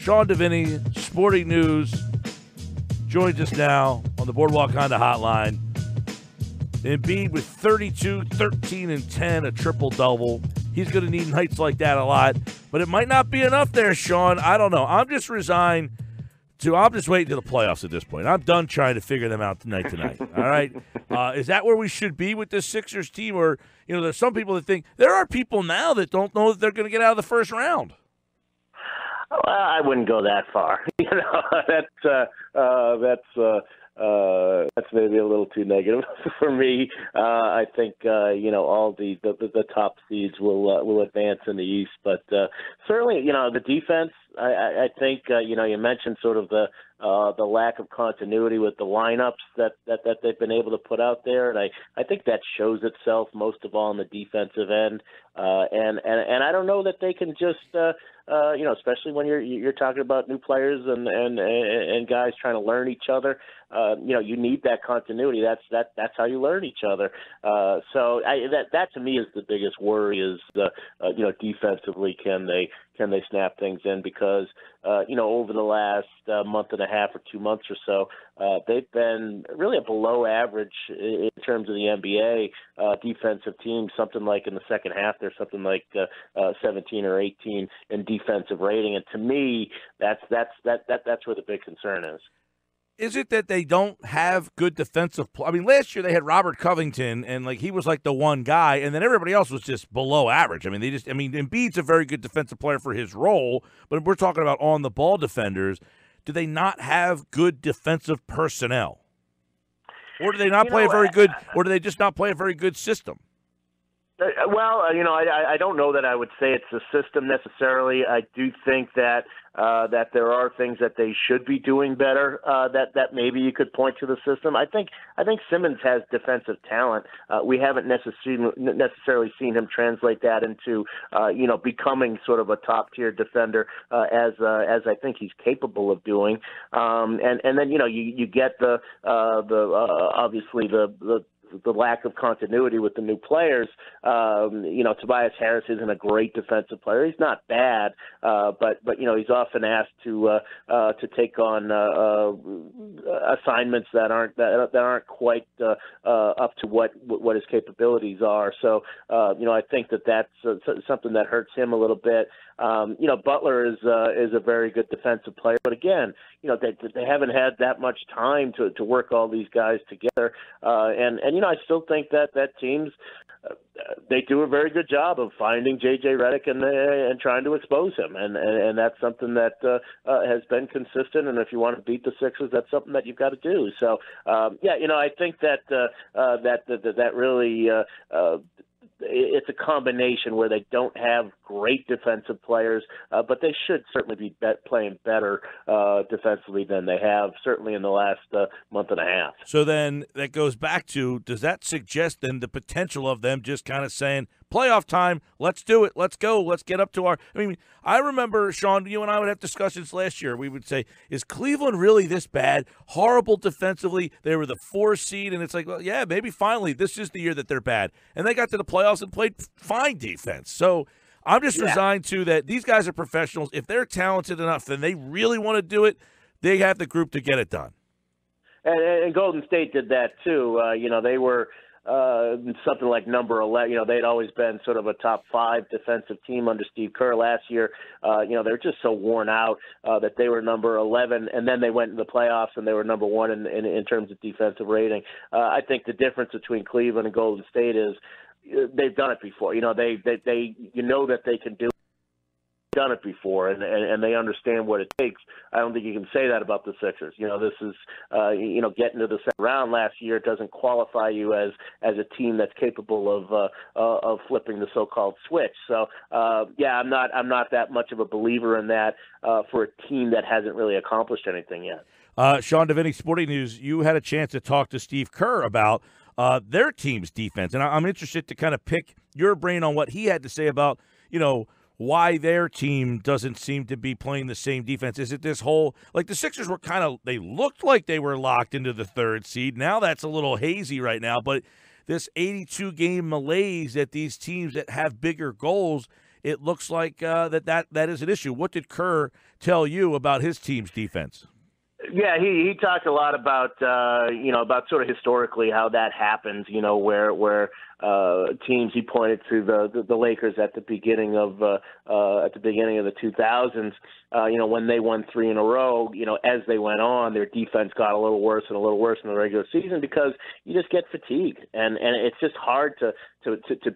Sean Deveney, Sporting News, joins us now on the Boardwalk Honda Hotline. Embiid with 32, 13, and 10, a triple-double. He's going to need nights like that a lot, but it might not be enough there, Sean. I don't know. I'm just resigned to – I'm just waiting to the playoffs at this point. I'm done trying to figure them out tonight. All right? Is that where we should be with this Sixers team? Or, there's some people that think – there are people now that don't know that they're going to get out of the first round. Well, I wouldn't go that far. That's maybe a little too negative for me. I think all the top seeds will advance in the East, but certainly the defense. I think you mentioned sort of the lack of continuity with the lineups that they've been able to put out there, and I think that shows itself most of all on the defensive end. And I don't know that they can just especially when you're talking about new players and guys trying to learn each other. You need that continuity. That's how you learn each other. So that to me is the biggest worry is defensively can they snap things in, because over the last month and a half or 2 months or so, they've been really a below average in terms of the NBA defensive team. Something like in the second half, there's something like 17 or 18 in defensive rating, and to me, that's where the big concern is. Is it that they don't have good defensive – I mean, last year they had Robert Covington, and, he was like the one guy, and then everybody else was just below average. Embiid's a very good defensive player for his role, but we're talking about on-the-ball defenders. Do they not have good defensive personnel? Or do they not play a very good – or do they just not play a very good system? Well, I don't know that I would say it's a system necessarily. I do think that there are things that they should be doing better. That maybe you could point to the system. I think Simmons has defensive talent. We haven't necessarily seen him translate that into becoming sort of a top tier defender as I think he's capable of doing. And then you get the obviously the lack of continuity with the new players. Tobias Harris isn't a great defensive player. He's not bad, but he's often asked to take on assignments that aren't quite up to what his capabilities are. So I think that's something that hurts him a little bit. Butler is a very good defensive player, but again, they haven't had that much time to work all these guys together. And I still think that teams they do a very good job of finding J.J. Redick and trying to expose him, and that's something that has been consistent. And if you want to beat the Sixers, that's something that you've got to do. So I think that really. It's a combination where they don't have great defensive players, but they should certainly be playing better defensively than they have, certainly in the last month and a half. So then that goes back to, does that suggest then the potential of them just kind of saying, playoff time, let's do it, let's go, let's get up to our – I remember, Sean, you and I would have discussions last year. We would say, is Cleveland really this bad? Horrible defensively. They were the 4 seed, and it's like, well, yeah, maybe finally this is the year that they're bad. And they got to the playoffs and played fine defense. So I'm just resigned to that. These guys are professionals. If they're talented enough and they really want to do it, they have the group to get it done. And Golden State did that too. They were something like number 11. They'd always been sort of a top 5 defensive team under Steve Kerr last year. They were just so worn out that they were number 11, and then they went into the playoffs and they were number 1 in terms of defensive rating. I think the difference between Cleveland and Golden State is they've done it before. They that they can do. Done it before, and they understand what it takes. I don't think you can say that about the Sixers. This is getting to the second round last year doesn't qualify you as a team that's capable of flipping the so-called switch. So I'm not that much of a believer in that for a team that hasn't really accomplished anything yet. Sean Deveney, Sporting News, you had a chance to talk to Steve Kerr about their team's defense, and I'm interested to kind of pick your brain on what he had to say about why their team doesn't seem to be playing the same defense. Is it this whole, the Sixers were they looked like they were locked into the 3rd seed. Now that's a little hazy right now, but this 82-game malaise that these teams that have bigger goals, it looks like that is an issue. What did Kerr tell you about his team's defense? Yeah, he talked a lot about about sort of historically how that happens. Where teams, he pointed to the Lakers at the beginning of the 2000s. When they won 3 in a row, as they went on, their defense got a little worse and a little worse in the regular season because you just get fatigued, and it's just hard to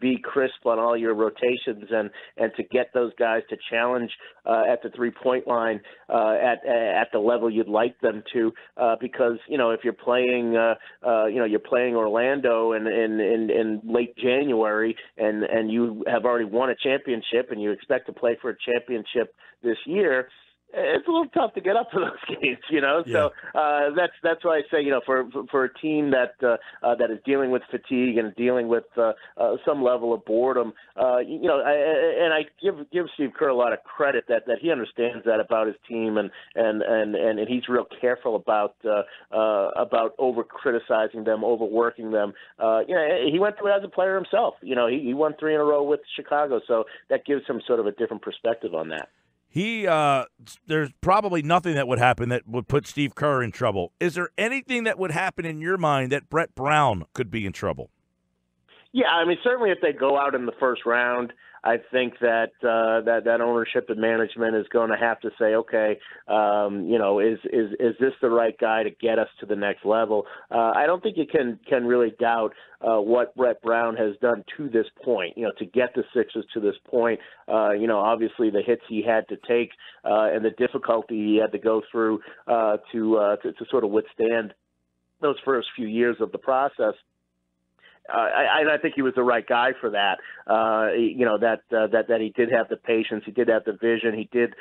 be crisp on all your rotations and to get those guys to challenge at the 3-point line at the level you'd like them to, because if you're playing Orlando in late January and you have already won a championship and you expect to play for a championship this year, it's a little tough to get up to those games, Yeah. So that's why I say, for a team that is dealing with fatigue and dealing with some level of boredom, and I give Steve Kerr a lot of credit that he understands that about his team, and he's real careful about over criticizing them, overworking them. He went through it as a player himself. He won 3 in a row with Chicago, so that gives him sort of a different perspective on that. There's probably nothing that would happen that would put Steve Kerr in trouble. Is there anything that would happen in your mind that Brett Brown could be in trouble? Yeah, I mean, certainly if they go out in the first round, I think that that ownership and management is going to have to say, okay, is this the right guy to get us to the next level? I don't think you can really doubt what Brett Brown has done to this point. To get the Sixers to this point. Obviously the hits he had to take and the difficulty he had to go through to sort of withstand those first few years of the process. I think he was the right guy for that. That he did have the patience, he did have the vision, he did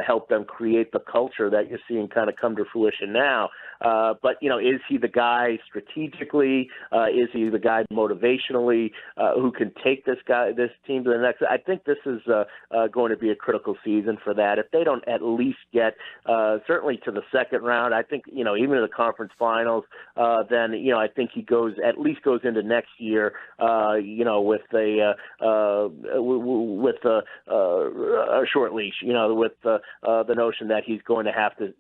help them create the culture that you're seeing kind of come to fruition now. But is he the guy strategically? Is he the guy motivationally who can take this team to the next? I think this is going to be a critical season for that. If they don't at least get certainly to the second round, I think even in the conference finals, then I think he goes into next year, with a short leash, with the notion that he's going to have to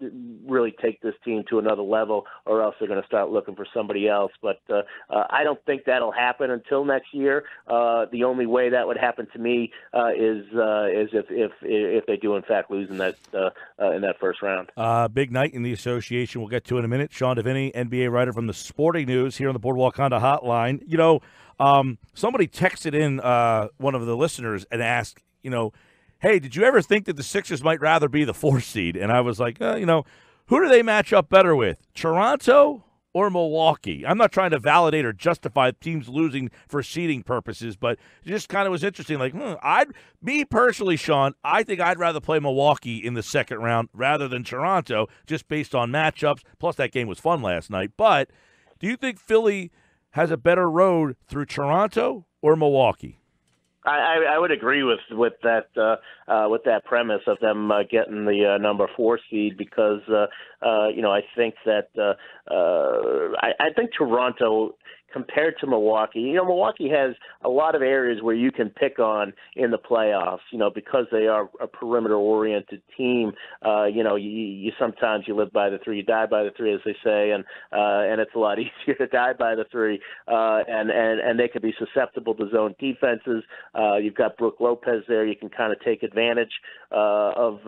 really take this team to another level, or else they're going to start looking for somebody else. But I don't think that'll happen until next year. The only way that would happen to me is if they do in fact lose in that first round. Big night in the association. We'll get to in a minute. Sean Deveney, NBA writer from the Sporting News, here on the Boardwalk Honda Hotline. Somebody texted in one of the listeners and asked, hey, did you ever think that the Sixers might rather be the 4 seed? And I was like, who do they match up better with, Toronto or Milwaukee? I'm not trying to validate or justify teams losing for seeding purposes, but it just kind of was interesting. Like, me personally, Sean, I think I'd rather play Milwaukee in the second round rather than Toronto, just based on matchups. Plus, that game was fun last night. But do you think Philly has a better road through Toronto or Milwaukee? I would agree with that premise of them getting the number 4 seed, because I think that I think Toronto, compared to Milwaukee, Milwaukee has a lot of areas where you can pick on in the playoffs, because they are a perimeter-oriented team. You sometimes you live by the 3, you die by the 3, as they say, and it's a lot easier to die by the 3, and they can be susceptible to zone defenses. You've got Brook Lopez there; you can kind of take advantage of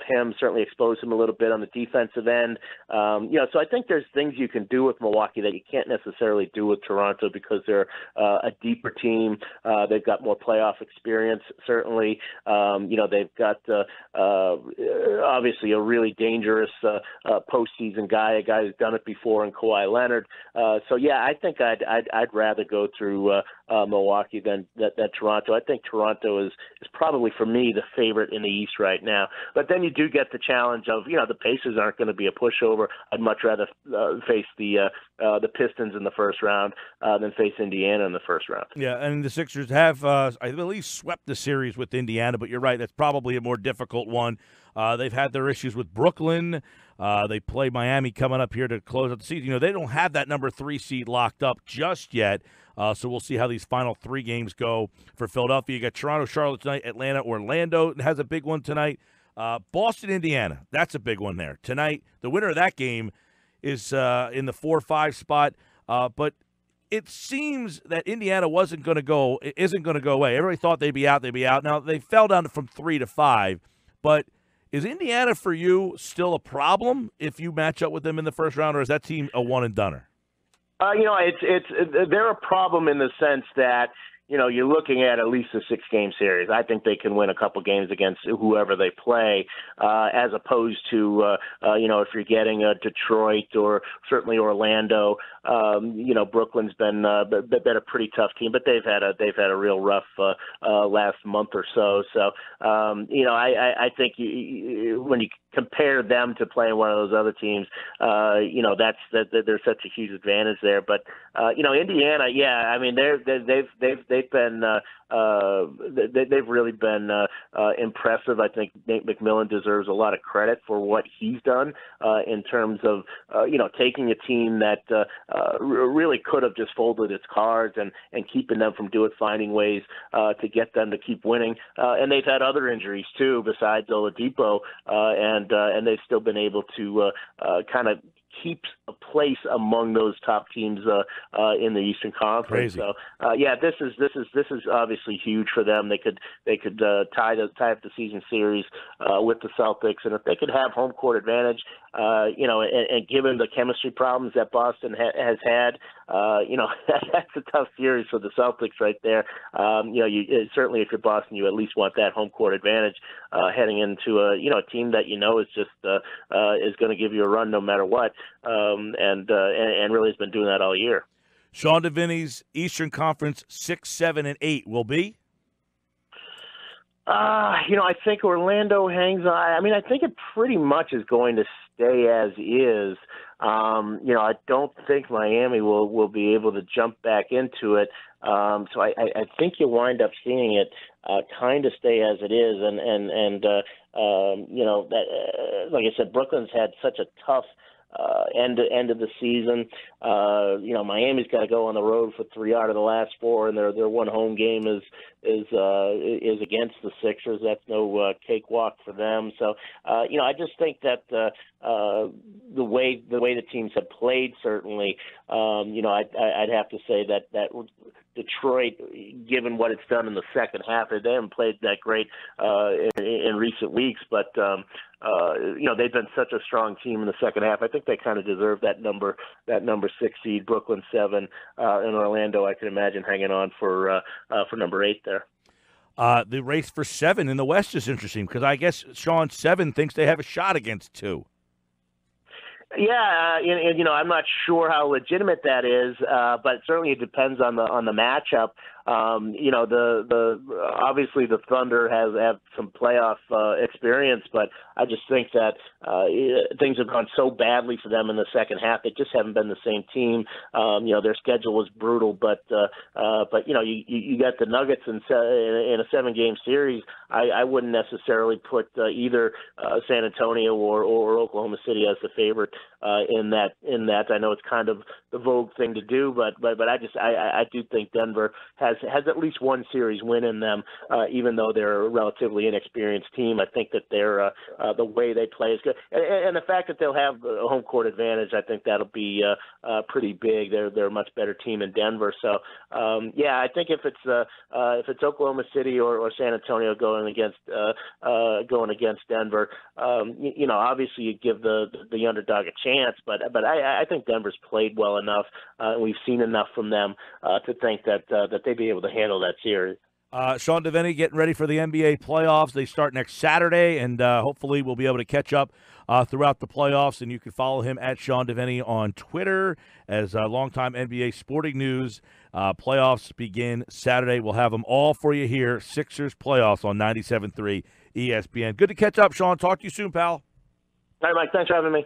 him, certainly expose him a little bit on the defensive end. So I think there's things you can do with Milwaukee that you can't necessarily do with Toronto, because they're a deeper team. They've got more playoff experience, certainly. They've got obviously a really dangerous postseason guy, a guy who's done it before in Kawhi Leonard. So yeah, I think I'd rather go through Milwaukee than Toronto. I think Toronto is probably, for me, the favorite in the East right now. But then you do get the challenge of, the Pacers aren't going to be a pushover. I'd much rather face the Pistons in the first round than face Indiana in the first round. Yeah, and the Sixers have, I believe, swept the series with Indiana, but you're right, that's probably a more difficult one. They've had their issues with Brooklyn. They play Miami coming up here to close out the season. They don't have that number 3 seed locked up just yet. So we'll see how these final 3 games go for Philadelphia. You got Toronto, Charlotte tonight, Atlanta, Orlando has a big one tonight. Boston, Indiana, that's a big one there. Tonight, the winner of that game is in the 4-5 spot. But it seems that Indiana isn't going to go away. Everybody thought they'd be out. Now, they fell down from 3 to 5. But is Indiana for you still a problem if you match up with them in the first round, or is that team a one-and-doner? They're a problem in the sense that, you're looking at least a 6-game series. I think they can win a couple games against whoever they play, as opposed to, if you're getting Detroit or certainly Orlando. Brooklyn's been a pretty tough team, but they've had a real rough last month or so. So, I think when you compare them to playing one of those other teams, there's such a huge advantage there. But Indiana, yeah, I mean they've really been impressive. I think Nate McMillan deserves a lot of credit for what he's done in terms of taking a team that really could have just folded its cards and keeping them from finding ways to get them to keep winning. And they've had other injuries too besides Oladipo, and they've still been able to kind of keeps a place among those top teams in the Eastern Conference. Crazy. So this is obviously huge for them. They could tie up the season series with the Celtics, and if they could have home court advantage, and given the chemistry problems that Boston has had, that's a tough series for the Celtics right there. You certainly, if you're Boston, you at least want that home court advantage heading into a team that is just is going to give you a run no matter what, and really has been doing that all year. Sean Deveney's Eastern Conference 6, 7, and 8 will be. I think Orlando hangs on. I mean, I think it pretty much is going to stay as is. I don't think Miami will be able to jump back into it. So I think you wind up seeing it kind of stay as it is. And like I said, Brooklyn's had such a tough end of the season. Miami's got to go on the road for 3 out of the last 4, and their one home game is against the Sixers. That's no cakewalk for them. So I just think that the way the teams have played, certainly, I'd have to say that Detroit, given what it's done in the second half, they haven't played that great in recent weeks, but they've been such a strong team in the second half. I think they kind of deserve that number 6 seed. Brooklyn 7, and Orlando, I can imagine hanging on for number 8 there. The race for 7 in the West is interesting because I guess Sean 7 thinks they have a shot against 2. Yeah, and I'm not sure how legitimate that is, but certainly it depends on the matchup. Obviously the Thunder have some playoff experience, but I just think that things have gone so badly for them in the second half. They just haven't been the same team. Their schedule was brutal, but you got the Nuggets in a 7-game series. I wouldn't necessarily put either San Antonio or Oklahoma City as the favorite in that. I know it's kind of the vogue thing to do, but I do think Denver has at least one series win in them, even though they're a relatively inexperienced team. I think that they're the way they play is good, and the fact that they'll have a home court advantage, I think that'll be pretty big. They're a much better team in Denver. So I think if it's Oklahoma City or San Antonio going against Denver, obviously you give the underdog a chance, but I think Denver's played well enough. We've seen enough from them to think that they'd be able to handle that series. Sean Deveney getting ready for the NBA playoffs. They start next Saturday, and hopefully we'll be able to catch up throughout the playoffs. And you can follow him at Sean Deveney on Twitter as longtime NBA sporting news. Playoffs begin Saturday. We'll have them all for you here. Sixers playoffs on 97.3 ESPN. Good to catch up, Sean. Talk to you soon, pal. All right, Mike. Thanks for having me.